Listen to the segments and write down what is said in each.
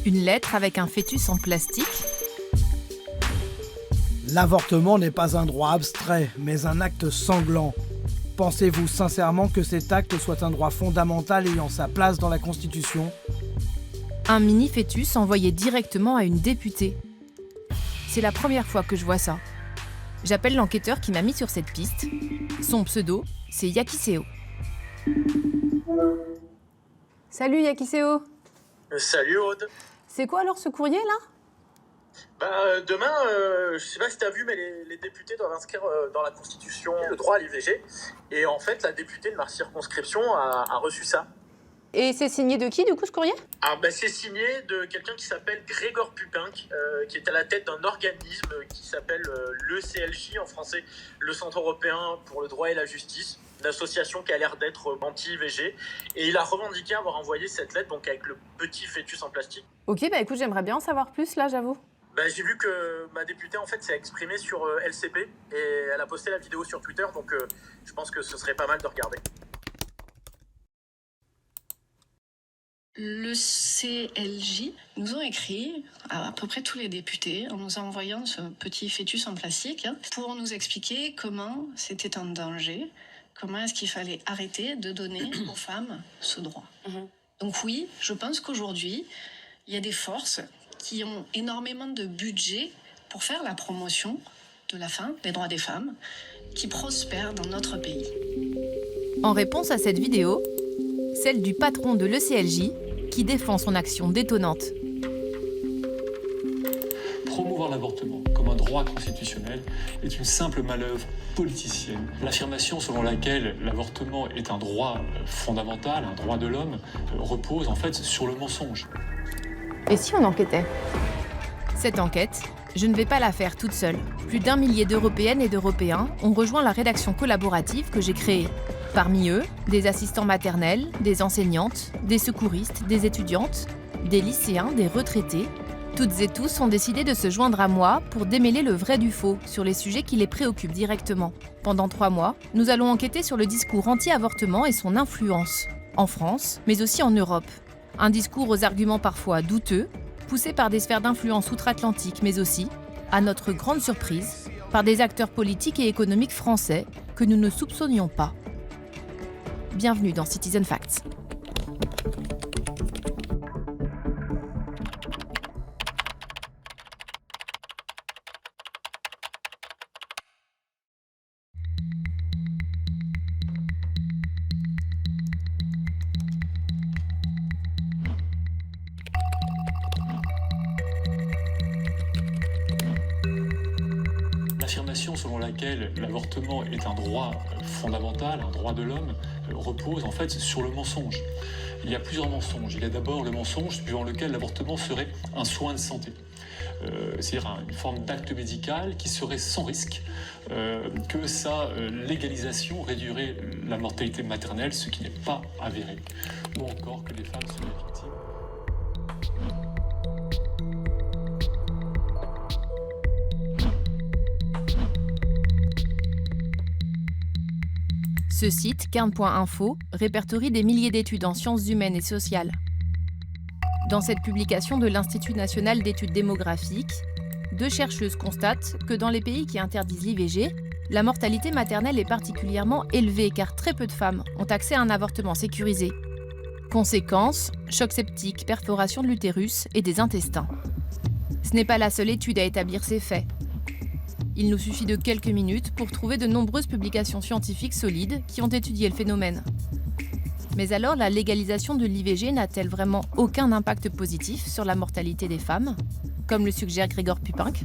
Une lettre avec un fœtus en plastique. L'avortement n'est pas un droit abstrait, mais un acte sanglant. Pensez-vous sincèrement que cet acte soit un droit fondamental ayant sa place dans la Constitution ? Un mini-fœtus envoyé directement à une députée. C'est la première fois que je vois ça. J'appelle l'enquêteur qui m'a mis sur cette piste. Son pseudo, c'est Yakiseo. Salut Yakiseo. Salut Aude. C'est quoi alors ce courrier là ? Demain, je sais pas si tu as vu, mais les députés doivent inscrire dans la Constitution le droit à l'IVG. Et en fait, la députée de ma circonscription a reçu ça. Et c'est signé de qui du coup ce courrier ? C'est signé de quelqu'un qui s'appelle Gregor Pupinck, qui est à la tête d'un organisme qui s'appelle l'ECLJ en français, le Centre européen pour le droit et la justice. Une association qui a l'air d'être anti-IVG. Et il a revendiqué avoir envoyé cette lettre donc avec le petit fœtus en plastique. Ok, écoute, j'aimerais bien en savoir plus là, j'avoue. J'ai vu que ma députée en fait s'est exprimée sur LCP et elle a posté la vidéo sur Twitter, donc je pense que ce serait pas mal de regarder. Le CLJ nous ont écrit, à peu près tous les députés, en nous envoyant ce petit fœtus en plastique, pour nous expliquer comment c'était un danger, comment est-ce qu'il fallait arrêter de donner aux femmes ce droit. Donc oui, je pense qu'aujourd'hui, il y a des forces qui ont énormément de budget pour faire la promotion de la femme, des droits des femmes, qui prospèrent dans notre pays. En réponse à cette vidéo, celle du patron de l'ECLJ qui défend son action détonnante. Promouvoir l'avortement comme un droit constitutionnel est une simple manœuvre politicienne. L'affirmation selon laquelle l'avortement est un droit fondamental, un droit de l'homme, repose en fait sur le mensonge. Et si on enquêtait ? Cette enquête, je ne vais pas la faire toute seule. Plus d'1 millier d'Européennes et d'Européens ont rejoint la rédaction collaborative que j'ai créée. Parmi eux, des assistants maternels, des enseignantes, des secouristes, des étudiantes, des lycéens, des retraités. Toutes et tous ont décidé de se joindre à moi pour démêler le vrai du faux sur les sujets qui les préoccupent directement. Pendant 3 mois, nous allons enquêter sur le discours anti-avortement et son influence, en France, mais aussi en Europe. Un discours aux arguments parfois douteux, poussé par des sphères d'influence outre-Atlantique, mais aussi, à notre grande surprise, par des acteurs politiques et économiques français que nous ne soupçonnions pas. Bienvenue dans Citizen Facts. L'affirmation selon laquelle l'avortement est un droit fondamental, un droit de l'homme, repose en fait sur le mensonge. Il y a plusieurs mensonges. Il y a d'abord le mensonge suivant lequel l'avortement serait un soin de santé. C'est-à-dire une forme d'acte médical qui serait sans risque, que sa légalisation réduirait la mortalité maternelle, ce qui n'est pas avéré, ou encore que les femmes seraient victimes. Ce site, Kern.info, répertorie des milliers d'études en sciences humaines et sociales. Dans cette publication de l'Institut national d'études démographiques, 2 chercheuses constatent que dans les pays qui interdisent l'IVG, la mortalité maternelle est particulièrement élevée car très peu de femmes ont accès à un avortement sécurisé. Conséquence, choc septique, perforation de l'utérus et des intestins. Ce n'est pas la seule étude à établir ces faits. Il nous suffit de quelques minutes pour trouver de nombreuses publications scientifiques solides qui ont étudié le phénomène. Mais alors, la légalisation de l'IVG n'a-t-elle vraiment aucun impact positif sur la mortalité des femmes, comme le suggère Gregor Pupinck ?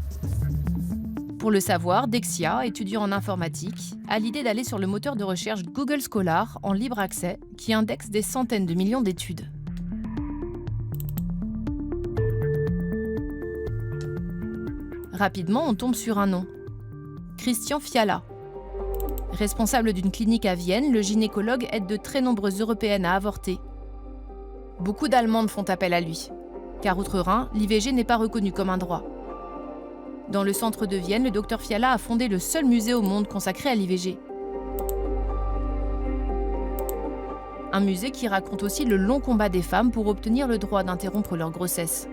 Pour le savoir, Dexia, étudiant en informatique, a l'idée d'aller sur le moteur de recherche Google Scholar en libre accès qui indexe des centaines de millions d'études. Rapidement, on tombe sur un nom. Christian Fiala. Responsable d'une clinique à Vienne, le gynécologue aide de très nombreuses Européennes à avorter. Beaucoup d'Allemandes font appel à lui, car outre-Rhin, l'IVG n'est pas reconnu comme un droit. Dans le centre de Vienne, le docteur Fiala a fondé le seul musée au monde consacré à l'IVG. Un musée qui raconte aussi le long combat des femmes pour obtenir le droit d'interrompre leur grossesse.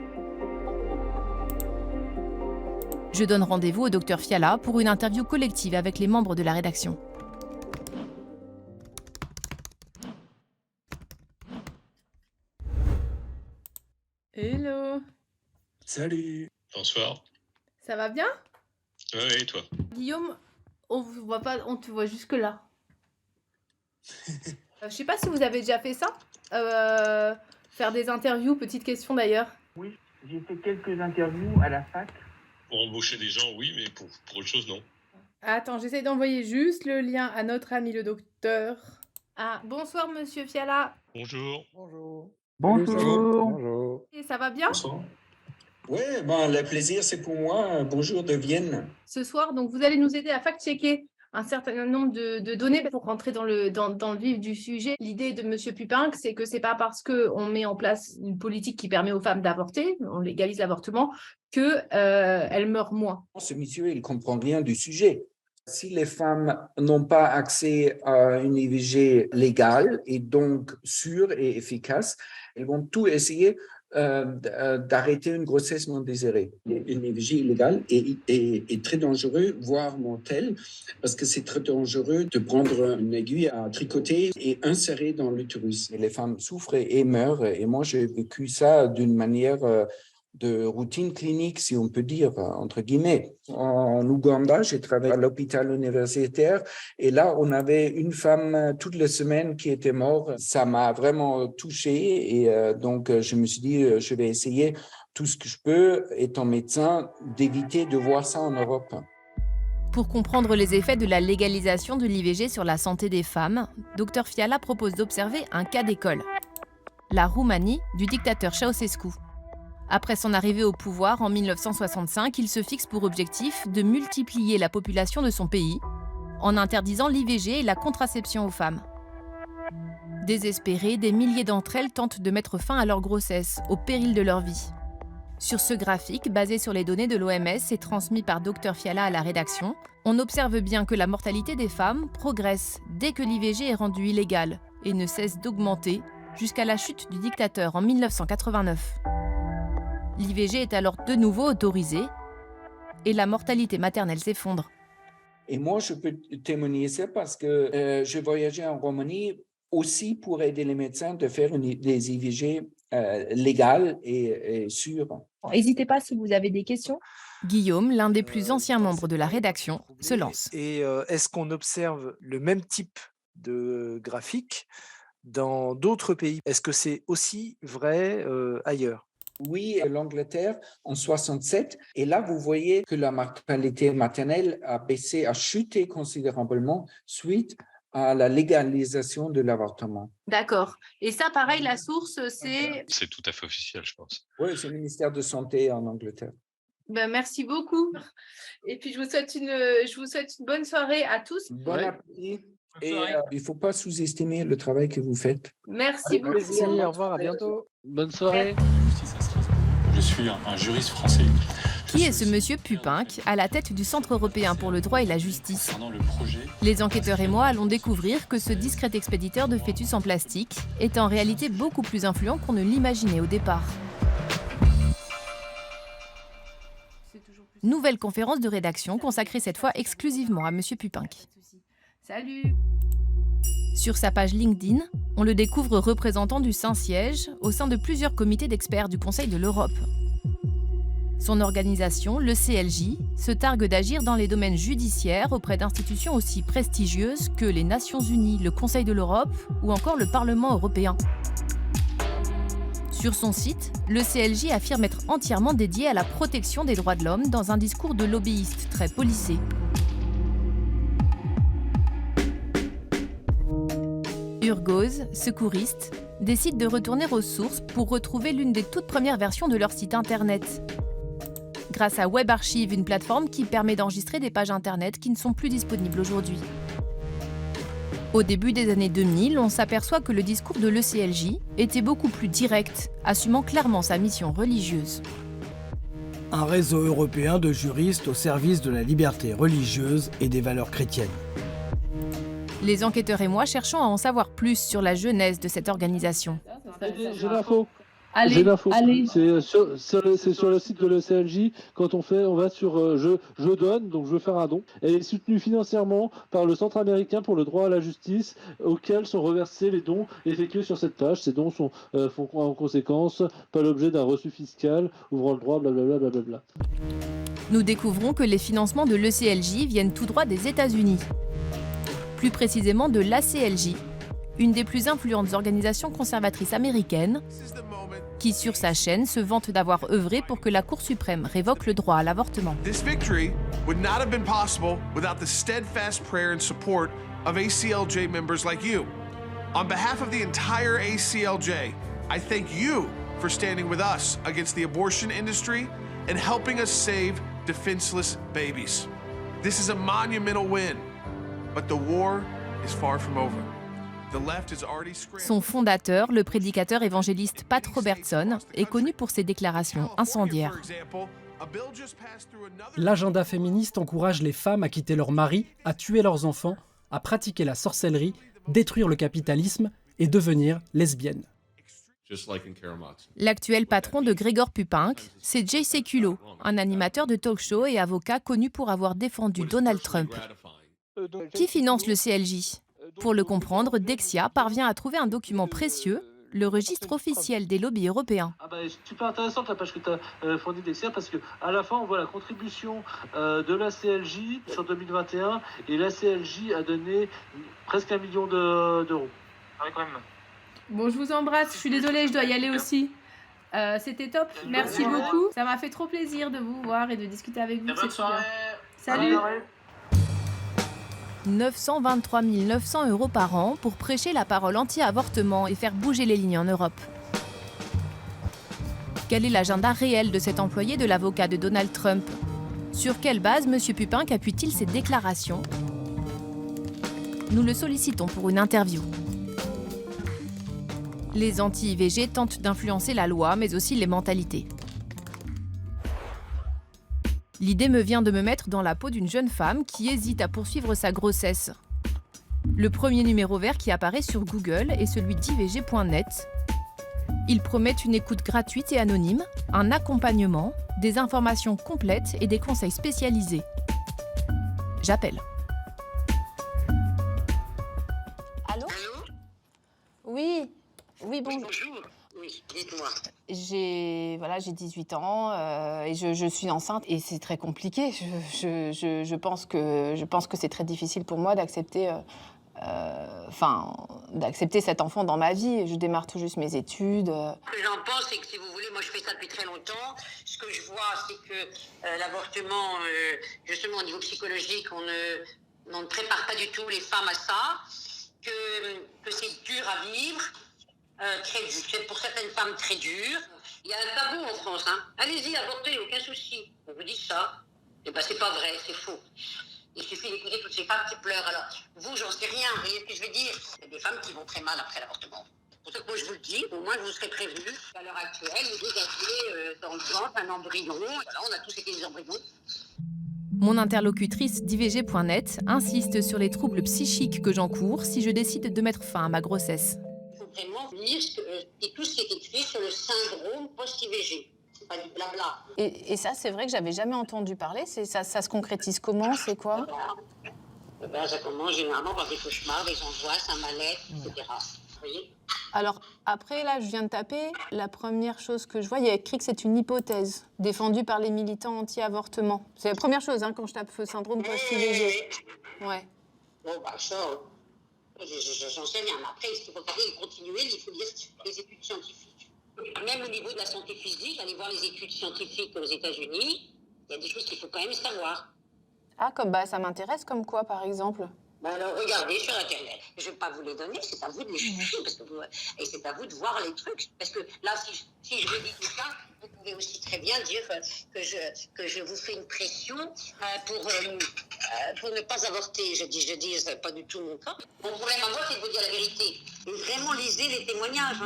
Je donne rendez-vous au docteur Fiala pour une interview collective avec les membres de la rédaction. Hello. Salut. Bonsoir. Ça va bien? Oui, et toi? Guillaume, on vous voit pas, on te voit jusque là. Je sais pas si vous avez déjà fait ça. Faire des interviews, petite question d'ailleurs. Oui, j'ai fait quelques interviews à la fac. Pour embaucher des gens, oui, mais pour autre chose, non. Attends, j'essaie d'envoyer juste le lien à notre ami le docteur. Ah, bonsoir monsieur Fiala. Bonjour. Bonjour. Bonjour. Bonjour. Et ça va bien? Bonsoir. Oui, le plaisir, c'est pour moi. Bonjour de Vienne. Ce soir, donc vous allez nous aider à fact-checker un certain nombre de données pour rentrer dans le vif du sujet. L'idée de monsieur Pupinck, c'est que c'est pas parce qu'on met en place une politique qui permet aux femmes d'avorter, on légalise l'avortement, qu'elles meurent moins. Ce monsieur, il comprend rien du sujet. Si les femmes n'ont pas accès à une IVG légale et donc sûre et efficace, elles vont tout essayer d'arrêter une grossesse non désirée. Une IVG illégale est très dangereux, voire mortelle, parce que c'est très dangereux de prendre une aiguille à tricoter et insérer dans l'utérus. Les femmes souffrent et meurent, et moi j'ai vécu ça d'une manière de routine clinique, si on peut dire, entre guillemets. En Ouganda, j'ai travaillé à l'hôpital universitaire et là, on avait une femme toutes les semaines qui était morte. Ça m'a vraiment touché et donc je me suis dit, je vais essayer tout ce que je peux, étant médecin, d'éviter de voir ça en Europe. Pour comprendre les effets de la légalisation de l'IVG sur la santé des femmes, Dr Fiala propose d'observer un cas d'école. La Roumanie du dictateur Ceausescu. Après son arrivée au pouvoir en 1965, il se fixe pour objectif de multiplier la population de son pays en interdisant l'IVG et la contraception aux femmes. Désespérées, des milliers d'entre elles tentent de mettre fin à leur grossesse, au péril de leur vie. Sur ce graphique, basé sur les données de l'OMS et transmis par Dr Fiala à la rédaction, on observe bien que la mortalité des femmes progresse dès que l'IVG est rendue illégale et ne cesse d'augmenter jusqu'à la chute du dictateur en 1989. L'IVG est alors de nouveau autorisée et la mortalité maternelle s'effondre. Et moi, je peux témoigner ça parce que je voyageais en Roumanie aussi pour aider les médecins de faire des IVG légales et sûres. N'hésitez pas si vous avez des questions. Guillaume, l'un des plus anciens membres de la rédaction, se lance. Et est-ce qu'on observe le même type de graphique dans d'autres pays? Est-ce que c'est aussi vrai ailleurs? Oui, l'Angleterre en 67. Et là, vous voyez que la mortalité maternelle a baissé, a chuté considérablement suite à la légalisation de l'avortement. D'accord. Et ça, pareil, la source, c'est... C'est tout à fait officiel, je pense. Oui, c'est le ministère de Santé en Angleterre. Ben, merci beaucoup. Et puis, je vous souhaite une bonne soirée à tous. Bon appétit. Et il ne faut pas sous-estimer le travail que vous faites. Merci beaucoup. Merci, au revoir, à bientôt. Bonne soirée. Je suis un juriste français. Qui est ce monsieur Pupinck, à la tête du Centre européen pour le droit et la justice? Concernant le projet, Les enquêteurs et moi allons découvrir que ce discret expéditeur de fœtus en plastique est en réalité beaucoup plus influent qu'on ne l'imaginait au départ. Nouvelle conférence de rédaction consacrée cette fois exclusivement à monsieur Pupinck. Salut. Sur sa page LinkedIn, on le découvre représentant du Saint-Siège au sein de plusieurs comités d'experts du Conseil de l'Europe. Son organisation, le CLJ, se targue d'agir dans les domaines judiciaires auprès d'institutions aussi prestigieuses que les Nations Unies, le Conseil de l'Europe ou encore le Parlement européen. Sur son site, le CLJ affirme être entièrement dédié à la protection des droits de l'homme dans un discours de lobbyiste très policé. Urgoz, secouristes, décident de retourner aux sources pour retrouver l'une des toutes premières versions de leur site internet. Grâce à WebArchive, une plateforme qui permet d'enregistrer des pages internet qui ne sont plus disponibles aujourd'hui. Au début des années 2000, on s'aperçoit que le discours de l'ECLJ était beaucoup plus direct, assumant clairement sa mission religieuse. Un réseau européen de juristes au service de la liberté religieuse et des valeurs chrétiennes. Les enquêteurs et moi cherchons à en savoir plus sur la genèse de cette organisation. J'ai l'info. Allez. C'est sur le site de l'ECLJ. Quand on va sur je donne, donc je veux faire un don. Elle est soutenue financièrement par le Centre américain pour le droit à la justice, auquel sont reversés les dons effectués sur cette page. Ces dons font en conséquence pas l'objet d'un reçu fiscal, ouvrant le droit, blablabla. Blablabla. Nous découvrons que les financements de l'ECLJ viennent tout droit des États-Unis. Plus précisément de l'ACLJ, une des plus influentes organisations conservatrices américaines, qui sur sa chaîne se vante d'avoir œuvré pour que la Cour suprême révoque le droit à l'avortement. This victory would not have been possible without the steadfast prayer and support of ACLJ members like you. On behalf of the entire ACLJ, I thank you for standing with us against the abortion industry and helping us save defenseless babies. This is a monumental win, but the war is far from over. Son fondateur, le prédicateur évangéliste Pat Robertson, est connu pour ses déclarations incendiaires. L'agenda féministe encourage les femmes à quitter leur mari, à tuer leurs enfants, à pratiquer la sorcellerie, détruire le capitalisme et devenir lesbiennes. L'actuel patron de Gregor Pupink, c'est Jay Sekulow, un animateur de talk-show et avocat connu pour avoir défendu Donald Trump. Qui finance le CLJ ? Pour le comprendre, Dexia parvient à trouver un document précieux, le registre officiel des lobbies européens. Super intéressante la page que tu as fournie Dexia, parce qu'à la fin on voit la contribution de la CLJ sur 2021 et la CLJ a donné presque 1 million d'euros. Ah oui, quand même. Bon, je vous embrasse, je suis désolée, je dois y aller aussi. C'était top, merci beaucoup. Ça m'a fait trop plaisir de vous voir et de discuter avec vous. Bonne soirée. Salut. 923 900 € par an pour prêcher la parole anti-avortement et faire bouger les lignes en Europe. Quel est l'agenda réel de cet employé de l'avocat de Donald Trump ? Sur quelle base M. Pupink appuie-t-il ses déclarations ? Nous le sollicitons pour une interview. Les anti-IVG tentent d'influencer la loi, mais aussi les mentalités. L'idée me vient de me mettre dans la peau d'une jeune femme qui hésite à poursuivre sa grossesse. Le premier numéro vert qui apparaît sur Google est celui d'IVG.net. Il promet une écoute gratuite et anonyme, un accompagnement, des informations complètes et des conseils spécialisés. J'appelle. Allô ? Oui, bonjour. Bonjour. Oui, dites-moi. J'ai 18 ans et je suis enceinte et c'est très compliqué. Je pense que c'est très difficile pour moi d'accepter cet enfant dans ma vie. Je démarre tout juste mes études. Ce que j'en pense, c'est que si vous voulez, moi je fais ça depuis très longtemps. Ce que je vois, c'est que l'avortement, justement au niveau psychologique, on ne prépare pas du tout les femmes à ça, que c'est dur à vivre. C'est pour certaines femmes très dur. Il y a un tabou en France. Allez-y, avortez, aucun souci. On vous dit ça. Eh ben, c'est pas vrai, c'est faux. Il suffit d'écouter toutes ces femmes qui pleurent. Alors, vous, j'en sais rien. Vous voyez ce que je veux dire ? Il y a des femmes qui vont très mal après l'avortement. C'est pour ça que moi, je vous le dis. Au moins, je vous serai prévenu. À l'heure actuelle, vous avez dans le ventre un embryon. Voilà, on a tous été des embryons. Mon interlocutrice d'IVG.net insiste sur les troubles psychiques que j'encours si je décide de mettre fin à ma grossesse. Vraiment lire tout ce qui est écrit sur le syndrome post-IVG. C'est pas du blabla. Et ça, c'est vrai que j'avais jamais entendu parler. Ça se concrétise comment ? C'est quoi ? Ça commence généralement par des cauchemars, des angoisses, un mal-être, etc. Vous voyez ? Alors, après, là, je viens de taper. La première chose que je vois, il y a écrit que c'est une hypothèse défendue par les militants anti-avortement. C'est la première chose quand je tape syndrome post-IVG. Ouais. Bon, ça... J'en sais rien, mais après, il faut regarder et continuer, il faut lire les études scientifiques. Même au niveau de la santé physique, allez voir les études scientifiques aux États-Unis, il y a des choses qu'il faut quand même savoir. Ah, ça m'intéresse comme quoi, par exemple ? Alors regardez sur Internet. Je ne vais pas vous les donner, c'est à vous de les chercher et c'est à vous de voir les trucs. Parce que là, si je vous dis tout ça, vous pouvez aussi très bien dire que je vous fais une pression pour ne pas avorter. Je dis, c'est pas du tout mon cas. Mon problème à moi, c'est de vous dire la vérité. Et vraiment, lisez les témoignages.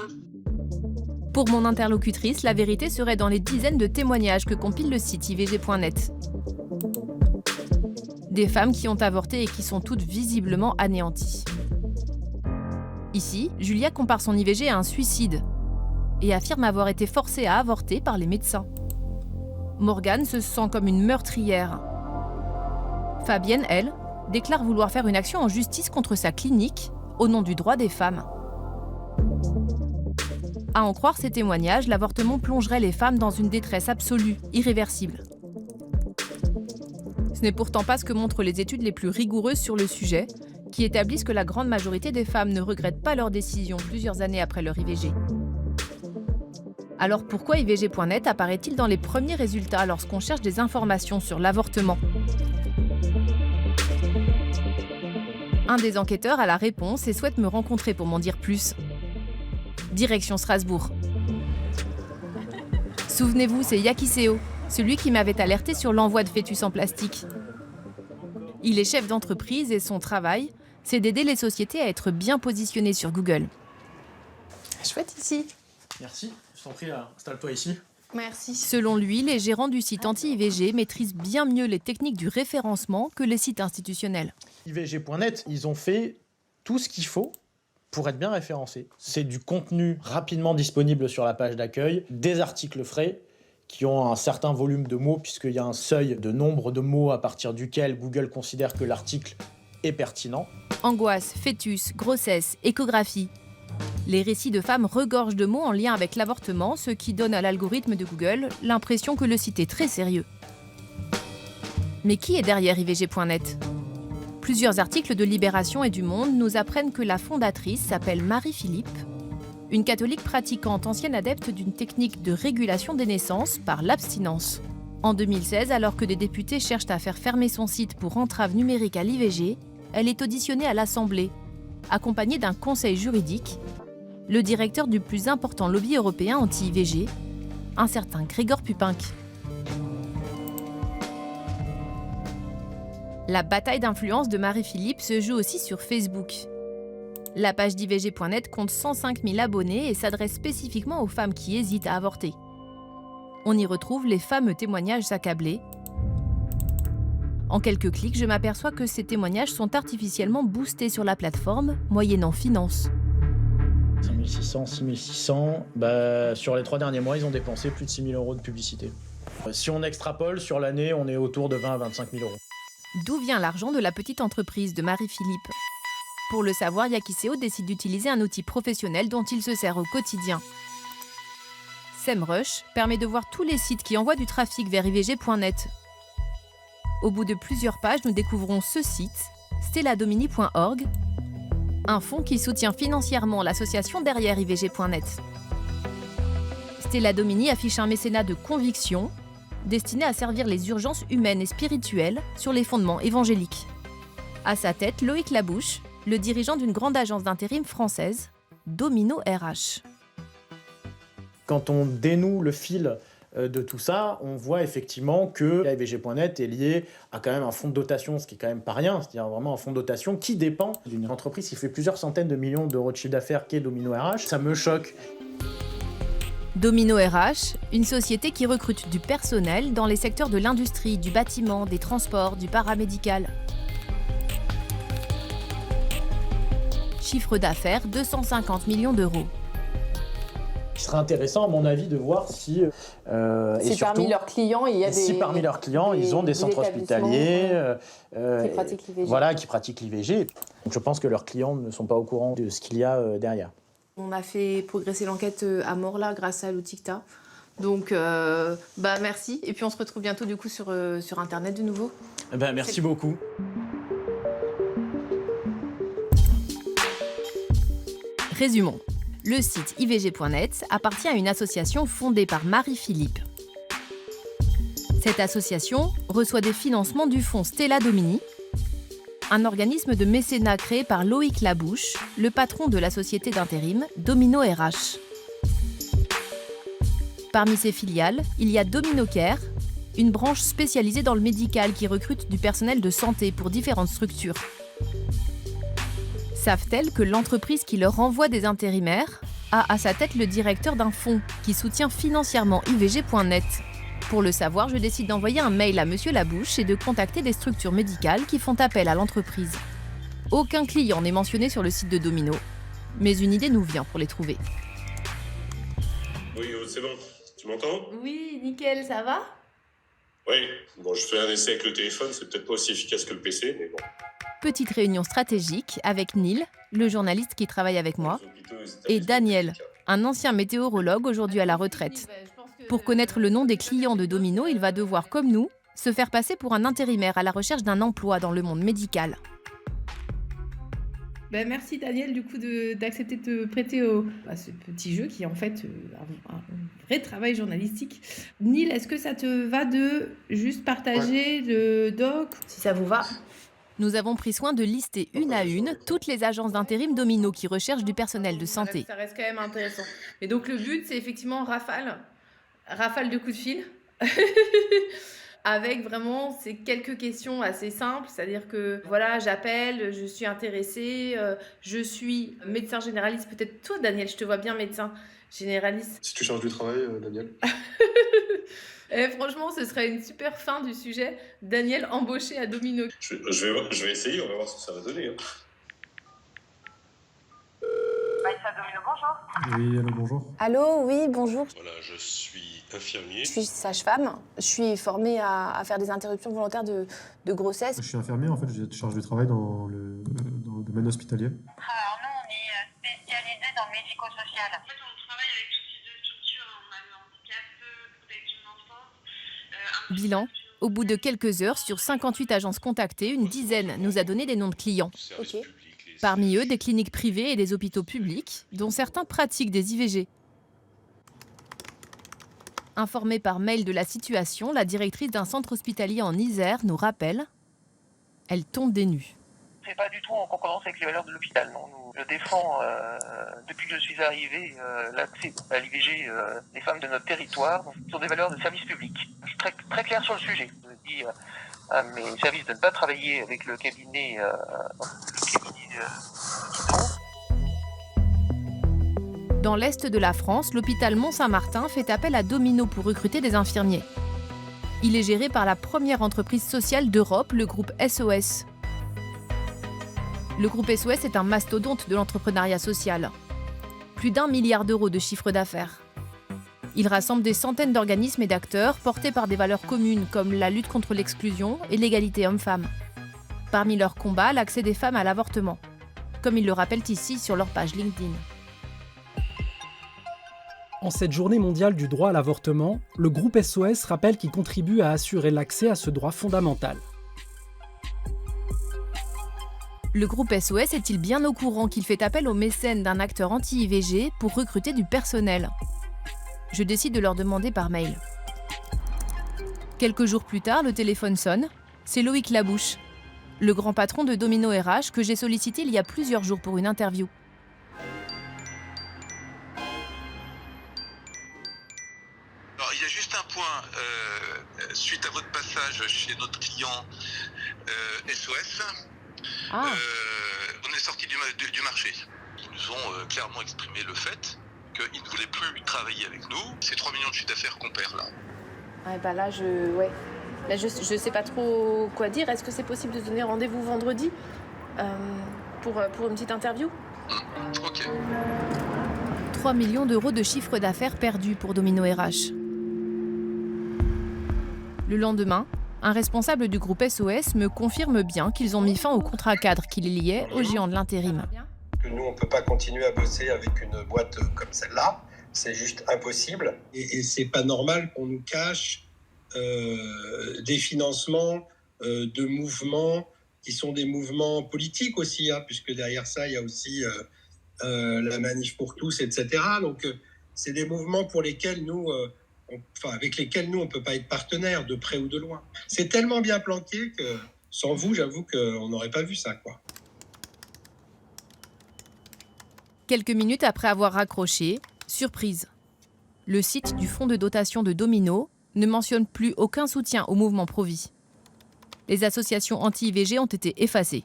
Pour mon interlocutrice, la vérité serait dans les dizaines de témoignages que compile le site ivg.net. Des femmes qui ont avorté et qui sont toutes visiblement anéanties. Ici, Julia compare son IVG à un suicide et affirme avoir été forcée à avorter par les médecins. Morgane se sent comme une meurtrière. Fabienne, elle, déclare vouloir faire une action en justice contre sa clinique au nom du droit des femmes. À en croire ces témoignages, l'avortement plongerait les femmes dans une détresse absolue, irréversible. Ce n'est pourtant pas ce que montrent les études les plus rigoureuses sur le sujet, qui établissent que la grande majorité des femmes ne regrettent pas leur décision plusieurs années après leur IVG. Alors pourquoi IVG.net apparaît-il dans les premiers résultats lorsqu'on cherche des informations sur l'avortement ? Un des enquêteurs a la réponse et souhaite me rencontrer pour m'en dire plus. Direction Strasbourg. Souvenez-vous, c'est Yakiseo, celui qui m'avait alerté sur l'envoi de fœtus en plastique. Il est chef d'entreprise et son travail, c'est d'aider les sociétés à être bien positionnées sur Google. Chouette ici. Merci, je t'en prie, installe-toi ici. Merci. Selon lui, les gérants du site anti-IVG maîtrisent bien mieux les techniques du référencement que les sites institutionnels. IVG.net, ils ont fait tout ce qu'il faut pour être bien référencés. C'est du contenu rapidement disponible sur la page d'accueil, des articles frais qui ont un certain volume de mots puisqu'il y a un seuil de nombre de mots à partir duquel Google considère que l'article est pertinent. Angoisse, fœtus, grossesse, échographie. Les récits de femmes regorgent de mots en lien avec l'avortement, ce qui donne à l'algorithme de Google l'impression que le site est très sérieux. Mais qui est derrière IVG.net ? Plusieurs articles de Libération et du Monde nous apprennent que la fondatrice s'appelle Marie Philippe, une catholique pratiquante ancienne adepte d'une technique de régulation des naissances par l'abstinence. En 2016, alors que des députés cherchent à faire fermer son site pour entrave numérique à l'IVG, elle est auditionnée à l'Assemblée, accompagnée d'un conseil juridique, le directeur du plus important lobby européen anti-IVG, un certain Grégor Pupinck. La bataille d'influence de Marie-Philippe se joue aussi sur Facebook. La page d'IVG.net compte 105 000 abonnés et s'adresse spécifiquement aux femmes qui hésitent à avorter. On y retrouve les fameux témoignages accablés. En quelques clics, je m'aperçois que ces témoignages sont artificiellement boostés sur la plateforme, moyennant finance. 5600, 6600, sur les 3 derniers mois, ils ont dépensé plus de 6 000 € de publicité. Si on extrapole, sur l'année, on est autour de 20 à 25 000 €. D'où vient l'argent de la petite entreprise de Marie-Philippe ? Pour le savoir, Yakiseo décide d'utiliser un outil professionnel dont il se sert au quotidien. SEMrush permet de voir tous les sites qui envoient du trafic vers IVG.net. Au bout de plusieurs pages, nous découvrons ce site, stelladomini.org, un fonds qui soutient financièrement l'association derrière IVG.net. Stella Domini affiche un mécénat de conviction, destiné à servir les urgences humaines et spirituelles sur les fondements évangéliques. À sa tête, Loïc Labouche, le dirigeant d'une grande agence d'intérim française, Domino RH. Quand on dénoue le fil de tout ça, on voit effectivement que IVG.net est lié à quand même un fonds de dotation, ce qui est quand même pas rien, c'est-à-dire vraiment un fonds de dotation qui dépend d'une entreprise qui fait plusieurs centaines de millions d'euros de chiffre d'affaires qu'est Domino RH. Ça me choque. Domino RH, une société qui recrute du personnel dans les secteurs de l'industrie, du bâtiment, des transports, du paramédical. Chiffre d'affaires 250 millions d'euros. Il serait intéressant, à mon avis, de voir si... si parmi leurs clients, il y a si parmi leurs clients, ils ont des centres hospitaliers qui pratiquent l'IVG. Voilà, qui pratiquent l'IVG. Donc je pense que leurs clients ne sont pas au courant de ce qu'il y a derrière. On a fait progresser l'enquête à mort là grâce à l'Outikta. Donc merci. Et puis on se retrouve bientôt du coup sur Internet de nouveau. Merci beaucoup. Résumons. Le site IVG.net appartient à une association fondée par Marie Philippe. Cette association reçoit des financements du fonds Stella Domini, un organisme de mécénat créé par Loïc Labouche, le patron de la société d'intérim Domino RH. Parmi ses filiales, il y a Domino Care, une branche spécialisée dans le médical qui recrute du personnel de santé pour différentes structures. Savent-elles que l'entreprise qui leur envoie des intérimaires a à sa tête le directeur d'un fonds qui soutient financièrement IVG.net ? Pour le savoir, je décide d'envoyer un mail à Monsieur Labouche et de contacter des structures médicales qui font appel à l'entreprise. Aucun client n'est mentionné sur le site de Domino, mais une idée nous vient pour les trouver. Oui, c'est bon. Tu m'entends ? Oui, nickel, ça va ? Oui. Bon, je fais un essai avec le téléphone, c'est peut-être pas aussi efficace que le PC, mais bon. Petite réunion stratégique avec Neil, le journaliste qui travaille avec moi, et Daniel, un ancien météorologue aujourd'hui à la retraite. Pour connaître le nom des clients de Domino, il va devoir, comme nous, se faire passer pour un intérimaire à la recherche d'un emploi dans le monde médical. Merci Daniel du coup d'accepter de te prêter à ce petit jeu qui est en fait un vrai travail journalistique. Neil, est-ce que ça te va de juste partager le doc, si ça vous va ? Nous avons pris soin de lister une à une toutes les agences d'intérim Domino qui recherchent du personnel de santé. Ça reste quand même intéressant. Et donc le but, c'est effectivement rafale de coups de fil. Avec vraiment ces quelques questions assez simples, c'est-à-dire que voilà, j'appelle, je suis intéressée, je suis médecin généraliste. Peut-être toi, Daniel, je te vois bien médecin généraliste. Si tu cherches du travail, Daniel. Franchement, ce serait une super fin du sujet. Daniel embauché à Domino. Je vais essayer, on va voir ce que ça va donner. Domino, bonjour. Oui, allô, bonjour. Allô, oui, bonjour. Voilà, je suis infirmier. Je suis sage-femme. Je suis formée à faire des interruptions volontaires de grossesse. Je suis infirmier, en fait, je charge du travail dans le domaine hospitalier. Alors nous, on est spécialisé dans le médico-social. En fait, on travaille avec tout type de structures. On a le handicap, protection d'enfance. Bilan, au bout de quelques heures, sur 58 agences contactées, une dizaine nous a donné des noms de clients. Ok. Parmi eux, des cliniques privées et des hôpitaux publics, dont certains pratiquent des IVG. Informée par mail de la situation, la directrice d'un centre hospitalier en Isère nous rappelle « Elle tombe des nues ». C'est pas du tout en concordance avec les valeurs de l'hôpital, non. Je défends, depuis que je suis arrivé, l'accès à l'IVG des femmes de notre territoire sur des valeurs de service public. Je suis très clair sur le sujet. Je dis à mes services de ne pas travailler avec le cabinet Dans l'est de la France, l'hôpital Mont-Saint-Martin fait appel à Domino pour recruter des infirmiers. Il est géré par la première entreprise sociale d'Europe, le groupe SOS. Le groupe SOS est un mastodonte de l'entrepreneuriat social. Plus d'1 milliard d'euros de chiffre d'affaires. Il rassemble des centaines d'organismes et d'acteurs portés par des valeurs communes comme la lutte contre l'exclusion et l'égalité homme-femme. Parmi leurs combats, l'accès des femmes à l'avortement, comme ils le rappellent ici sur leur page LinkedIn. En cette journée mondiale du droit à l'avortement, le groupe SOS rappelle qu'il contribue à assurer l'accès à ce droit fondamental. Le groupe SOS est-il bien au courant qu'il fait appel aux mécènes d'un acteur anti-IVG pour recruter du personnel ? Je décide de leur demander par mail. Quelques jours plus tard, le téléphone sonne. C'est Loïc Labouche, le grand patron de Domino RH que j'ai sollicité il y a plusieurs jours pour une interview. Alors, il y a juste un point, suite à votre passage chez notre client SOS, on est sorti du marché. Ils nous ont clairement exprimé le fait qu'ils ne voulaient plus travailler avec nous. C'est 3 millions de chiffre d'affaires qu'on perd là. Ouais, bah là, je sais pas trop quoi dire. Est-ce que c'est possible de se donner rendez-vous vendredi pour une petite interview ? Ok. 3 millions d'euros de chiffre d'affaires perdus pour Domino RH. Le lendemain, un responsable du groupe SOS me confirme bien qu'ils ont mis fin au contrat cadre qui les liait aux géants de l'intérim. Nous, on ne peut pas continuer à bosser avec une boîte comme celle-là. C'est juste impossible. Et c'est pas normal qu'on nous cache des financements de mouvements qui sont des mouvements politiques aussi, puisque derrière ça, il y a aussi la Manif pour tous, etc. Donc, c'est des mouvements pour lesquels avec lesquels nous, on ne peut pas être partenaires de près ou de loin. C'est tellement bien planqué que Sans vous, j'avoue qu'on n'aurait pas vu ça, quoi. Quelques minutes après avoir raccroché, surprise. Le site du fonds de dotation de Domino ne mentionne plus aucun soutien au mouvement Pro-Vie. Les associations anti-IVG ont été effacées.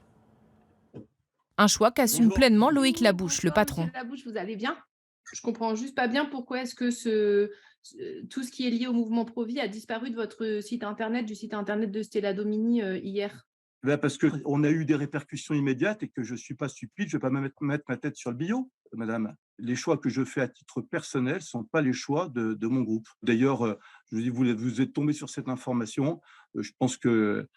Un choix qu'assume pleinement Loïc Labouche, le patron. Monsieur Labouche, vous allez bien? Je comprends juste pas bien pourquoi est-ce que tout ce qui est lié au mouvement Pro-Vie a disparu de votre site internet, du site internet de Stella Domini hier. Parce qu'on a eu des répercussions immédiates et que je ne suis pas stupide, je ne vais pas mettre ma tête sur le billot, madame. Les choix que je fais à titre personnel ne sont pas les choix de mon groupe. D'ailleurs, je vous dis, vous êtes tombé sur cette information. Je pense qu'elle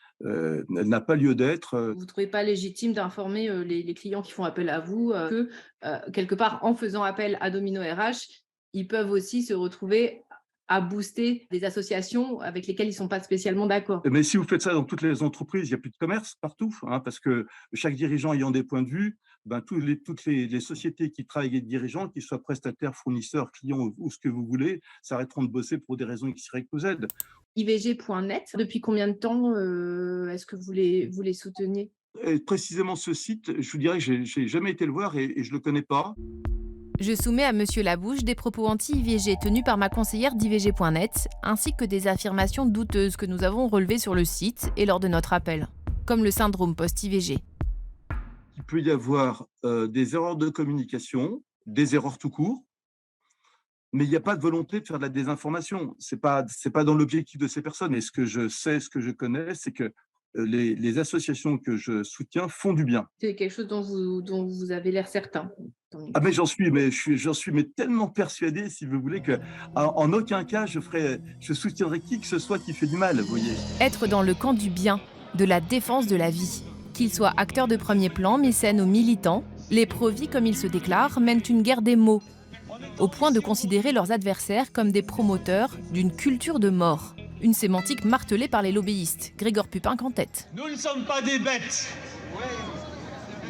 n'a pas lieu d'être. Vous ne trouvez pas légitime d'informer les clients qui font appel à vous que, quelque part, en faisant appel à Domino RH, ils peuvent aussi se retrouver à booster des associations avec lesquelles ils ne sont pas spécialement d'accord. Mais si vous faites ça dans toutes les entreprises, il n'y a plus de commerce partout, parce que chaque dirigeant ayant des points de vue, toutes les sociétés qui travaillent avec des dirigeants, qu'ils soient prestataires, fournisseurs, clients ou ce que vous voulez, s'arrêteront de bosser pour des raisons X, Y ou Z. IVG.net, depuis combien de temps est-ce que vous les souteniez? Et précisément ce site, je vous dirais que je n'ai jamais été le voir et je ne le connais pas. Je soumets à Monsieur Labouche des propos anti-IVG tenus par ma conseillère d'IVG.net, ainsi que des affirmations douteuses que nous avons relevées sur le site et lors de notre appel, comme le syndrome post-IVG. Il peut y avoir des erreurs de communication, des erreurs tout court, mais il n'y a pas de volonté de faire de la désinformation. C'est pas dans l'objectif de ces personnes. Et ce que je sais, ce que je connais, c'est que les associations que je soutiens font du bien. C'est quelque chose dont vous avez l'air certain. Ah mais j'en suis tellement persuadé, si vous voulez, que en aucun cas je soutiendrai qui que ce soit qui fait du mal, vous voyez. Être dans le camp du bien, de la défense de la vie. Qu'ils soient acteurs de premier plan, mécènes ou militants, les pro-vie, comme ils se déclarent, mènent une guerre des mots, au point de considérer leurs adversaires comme des promoteurs d'une culture de mort. Une sémantique martelée par les lobbyistes, Grégoire Pupinck en tête. Nous ne sommes pas des bêtes.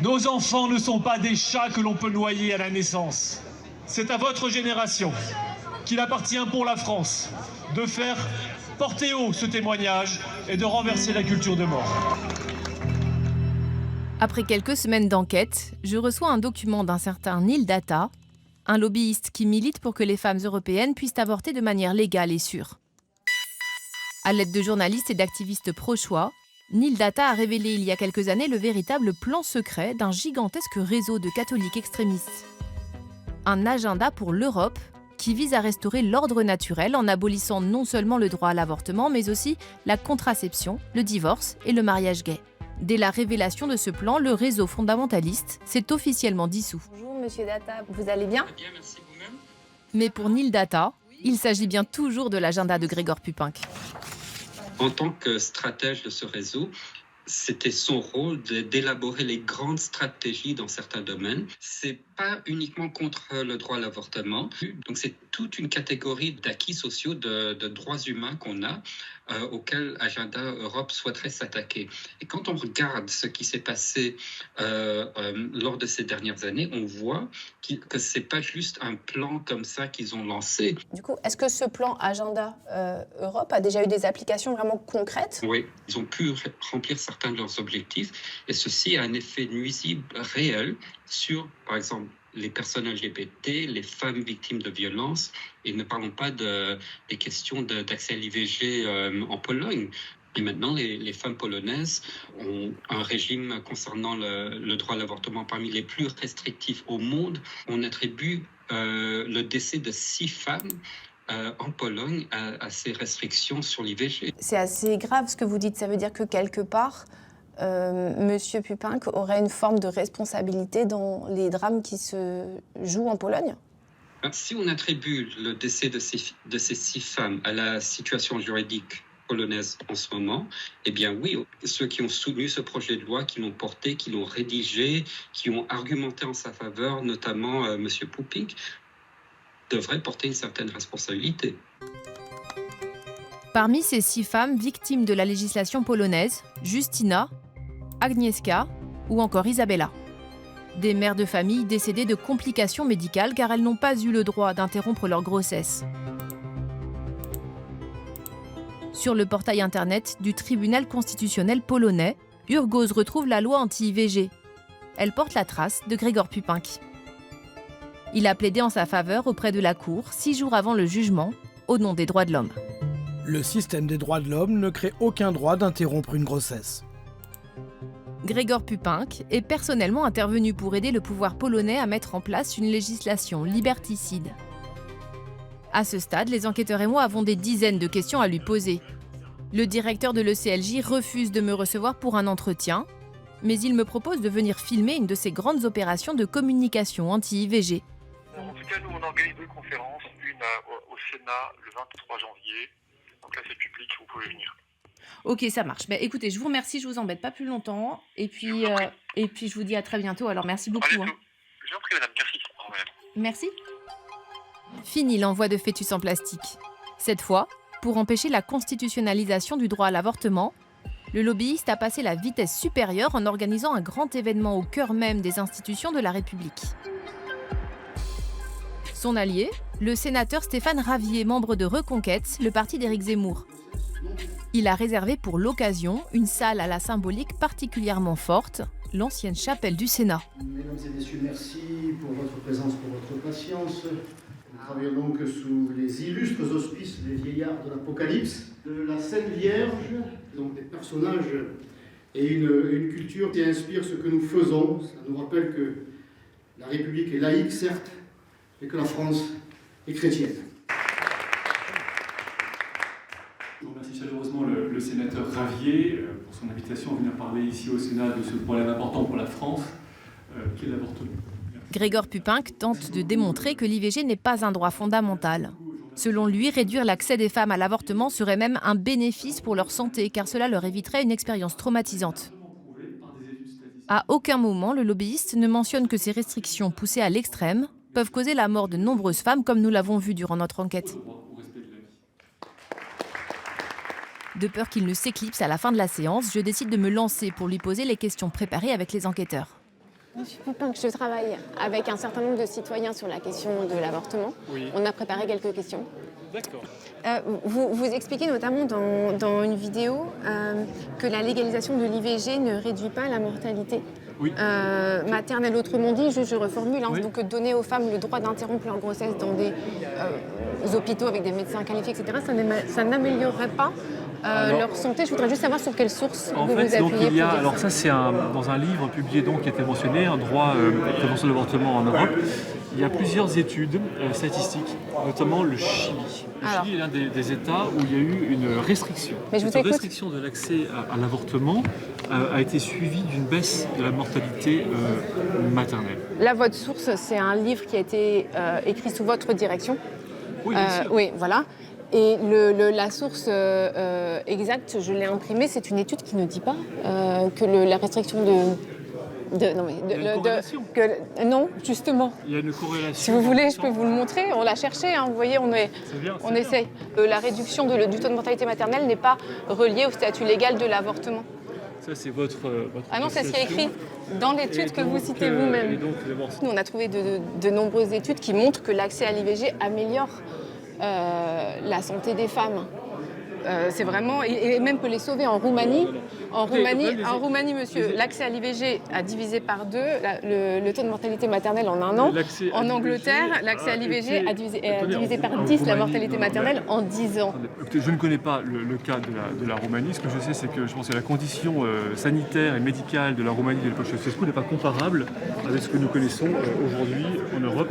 Nos enfants ne sont pas des chats que l'on peut noyer à la naissance. C'est à votre génération qu'il appartient pour la France de faire porter haut ce témoignage et de renverser la culture de mort. Après quelques semaines d'enquête, je reçois un document d'un certain Neil Data, un lobbyiste qui milite pour que les femmes européennes puissent avorter de manière légale et sûre. À l'aide de journalistes et d'activistes pro-choix, Neil Data a révélé il y a quelques années le véritable plan secret d'un gigantesque réseau de catholiques extrémistes. Un agenda pour l'Europe qui vise à restaurer l'ordre naturel en abolissant non seulement le droit à l'avortement, mais aussi la contraception, le divorce et le mariage gay. Dès la révélation de ce plan, le réseau fondamentaliste s'est officiellement dissous. Bonjour Monsieur Data, vous allez bien? Bien, merci vous-même. Mais pour Neil Data, il s'agit bien toujours de l'agenda de Grégoire Pupinck. En tant que stratège de ce réseau, c'était son rôle d'élaborer les grandes stratégies dans certains domaines. C'est pas uniquement contre le droit à l'avortement. Donc c'est toute une catégorie d'acquis sociaux, de droits humains qu'on a, auxquels Agenda Europe souhaiterait s'attaquer. Et quand on regarde ce qui s'est passé lors de ces dernières années, on voit que c'est pas juste un plan comme ça qu'ils ont lancé. Du coup, est-ce que ce plan Agenda Europe a déjà eu des applications vraiment concrètes? Oui, ils ont pu remplir certains de leurs objectifs et ceci a un effet nuisible réel sur, par exemple, les personnes LGBT, les femmes victimes de violences, et ne parlons pas des questions d'accès à l'IVG en Pologne. Et maintenant, les femmes polonaises ont un régime concernant le droit à l'avortement parmi les plus restrictifs au monde. On attribue le décès de 6 femmes en Pologne à ces restrictions sur l'IVG. C'est assez grave ce que vous dites. Ça veut dire que quelque part, Monsieur Pupinck aurait une forme de responsabilité dans les drames qui se jouent en Pologne? Si on attribue le décès de ces 6 femmes à la situation juridique polonaise en ce moment, eh bien oui, ceux qui ont soutenu ce projet de loi, qui l'ont porté, qui l'ont rédigé, qui ont argumenté en sa faveur, notamment Monsieur Pupinck, devraient porter une certaine responsabilité. Parmi ces 6 femmes victimes de la législation polonaise, Justyna, Agnieszka ou encore Isabella. Des mères de famille décédées de complications médicales car elles n'ont pas eu le droit d'interrompre leur grossesse. Sur le portail internet du tribunal constitutionnel polonais, Urgoz retrouve la loi anti-IVG. Elle porte la trace de Grégor Pupinck. Il a plaidé en sa faveur auprès de la Cour 6 jours avant le jugement, au nom des droits de l'homme. Le système des droits de l'homme ne crée aucun droit d'interrompre une grossesse. Grégor Pupinck est personnellement intervenu pour aider le pouvoir polonais à mettre en place une législation liberticide. À ce stade, les enquêteurs et moi avons des dizaines de questions à lui poser. Le directeur de l'ECLJ refuse de me recevoir pour un entretien, mais il me propose de venir filmer une de ses grandes opérations de communication anti-IVG. En tout cas, nous, on organise 2 conférences, une au Sénat le 23 janvier. Donc là, c'est public, vous pouvez venir. Ok, ça marche. Bah, écoutez, je vous remercie, je vous embête pas plus longtemps. Et puis je vous dis à très bientôt. Alors, merci beaucoup. Je vous en prie, madame. Merci. Au revoir. Merci. Fini l'envoi de fœtus en plastique. Cette fois, pour empêcher la constitutionnalisation du droit à l'avortement, le lobbyiste a passé la vitesse supérieure en organisant un grand événement au cœur même des institutions de la République. Son allié, le sénateur Stéphane Ravier, membre de Reconquête, le parti d'Éric Zemmour. Il a réservé pour l'occasion une salle à la symbolique particulièrement forte, l'ancienne chapelle du Sénat. Mesdames et messieurs, merci pour votre présence, pour votre patience. Nous travaillons donc sous les illustres auspices des vieillards de l'Apocalypse, de la Sainte Vierge, donc des personnages et une culture qui inspire ce que nous faisons. Ça nous rappelle que la République est laïque, certes, mais que la France est chrétienne. Je remercie chaleureusement le sénateur Ravier pour son invitation à venir parler ici au Sénat de ce problème important pour la France, qui est l'avortement. Grégor Pupinck tente de démontrer que l'IVG n'est pas un droit fondamental. Selon lui, réduire l'accès des femmes à l'avortement serait même un bénéfice pour leur santé, car cela leur éviterait une expérience traumatisante. À aucun moment, le lobbyiste ne mentionne que ces restrictions poussées à l'extrême peuvent causer la mort de nombreuses femmes, comme nous l'avons vu durant notre enquête. De peur qu'il ne s'éclipse à la fin de la séance, je décide de me lancer pour lui poser les questions préparées avec les enquêteurs. Monsieur Pupinck, je travaille avec un certain nombre de citoyens sur la question de l'avortement. Oui. On a préparé quelques questions. D'accord. Vous expliquez notamment dans une vidéo que la légalisation de l'IVG ne réduit pas la mortalité maternelle. Autrement dit, je reformule, donc donner aux femmes le droit d'interrompre leur grossesse dans des hôpitaux avec des médecins qualifiés, etc., ça n'améliorerait pas leur santé. Je voudrais juste savoir sur quelle source vous vous appuyez. Donc il y a, alors ça c'est dans un livre publié donc qui a été mentionné, un droit de prévention de l'avortement en Europe. Il y a plusieurs études statistiques, notamment le Chili. Le Chili est l'un des États où il y a eu une restriction. Cette restriction de l'accès à l'avortement a été suivie d'une baisse de la mortalité maternelle. Là, votre source, c'est un livre qui a été écrit sous votre direction. Oui, bien sûr. Oui, voilà. Et la source exacte, je l'ai imprimée, c'est une étude qui ne dit pas que la restriction non, justement. Il y a une corrélation. Si vous voulez, je peux vous le montrer. On l'a cherché, vous voyez, on essaye. La réduction du taux de mortalité maternelle n'est pas reliée au statut légal de l'avortement. Ça, c'est votre Ah non, c'est ce qui est écrit dans l'étude que vous citez vous-même. Nous, on a trouvé de nombreuses études qui montrent que l'accès à l'IVG améliore la santé des femmes. C'est vraiment, et même peut les sauver en Roumanie. En Roumanie, monsieur, l'accès à l'IVG a divisé par 2 le taux de mortalité maternelle en 1 an. En Angleterre, l'accès à l'IVG a divisé par 10 la mortalité maternelle en 10 ans. Je ne connais pas le cas de la Roumanie. Ce que je sais, c'est que je pense que la condition sanitaire et médicale de la Roumanie de l'époque Ceausescu n'est pas comparable avec ce que nous connaissons aujourd'hui en Europe.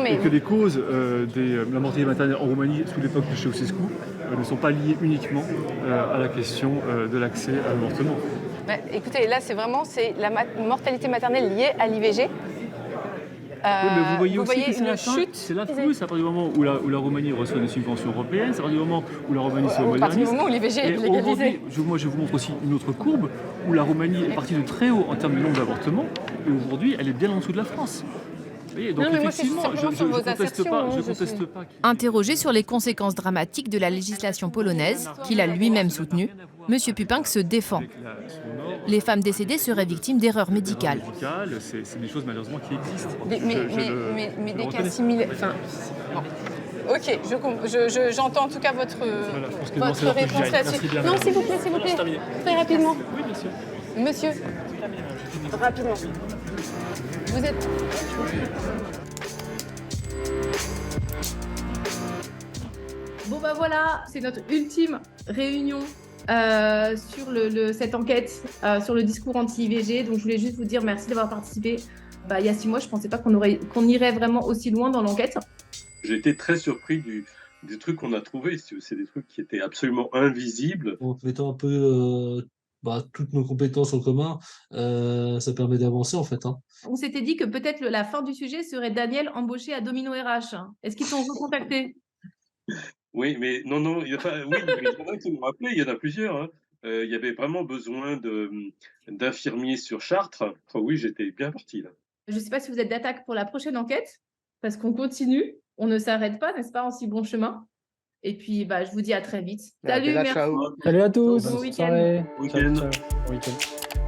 Et que les causes de la mortalité maternelle en Roumanie sous l'époque de Ceausescu ne sont pas liées uniquement à la question de l'accès à l'avortement. Écoutez, là c'est la mortalité maternelle liée à l'IVG. Mais vous voyez aussi que une chute. C'est l'afflux, c'est à partir du moment où la Roumanie reçoit des subventions européennes, c'est à partir du moment où la Roumanie se modernise. À partir du moment où l'IVG est légalisée. Moi je vous montre aussi une autre courbe où la Roumanie est partie de très haut en termes de nombre d'avortements et aujourd'hui elle est bien en dessous de la France. Donc effectivement, je ne conteste pas. Interrogé sur les conséquences dramatiques de la législation polonaise, qu'il a lui-même soutenue, M. Pupinck se défend. Les femmes décédées seraient victimes d'erreurs médicales. C'est des choses malheureusement qui existent. Mais des cas similaires. Ok, j'entends en tout cas votre réponse là-dessus. Non, s'il vous plaît, très rapidement. Oui, bien sûr. Monsieur, rapidement. Vous êtes... Bon bah voilà, c'est notre ultime réunion sur cette enquête sur le discours anti-IVG. Donc je voulais juste vous dire merci d'avoir participé. Il y a 6 mois, je ne pensais pas qu'on irait vraiment aussi loin dans l'enquête. J'ai été très surpris des trucs qu'on a trouvés. C'est des trucs qui étaient absolument invisibles. En mettant un peu toutes nos compétences en commun, ça permet d'avancer en fait. On s'était dit que peut-être la fin du sujet serait Daniel embauché à Domino RH. Est-ce qu'ils t'ont recontacté? Oui, mais non, il y en a qui m'ont appelé, il y en a plusieurs. Il y avait vraiment besoin d'infirmiers sur Chartres. Enfin, oui, j'étais bien parti là. Je ne sais pas si vous êtes d'attaque pour la prochaine enquête, parce qu'on continue, on ne s'arrête pas, n'est-ce pas, en si bon chemin. Et puis, je vous dis à très vite. Salut, merci. Salut à tous. Bon week-end. Week-end. Ciao. Bon week-end.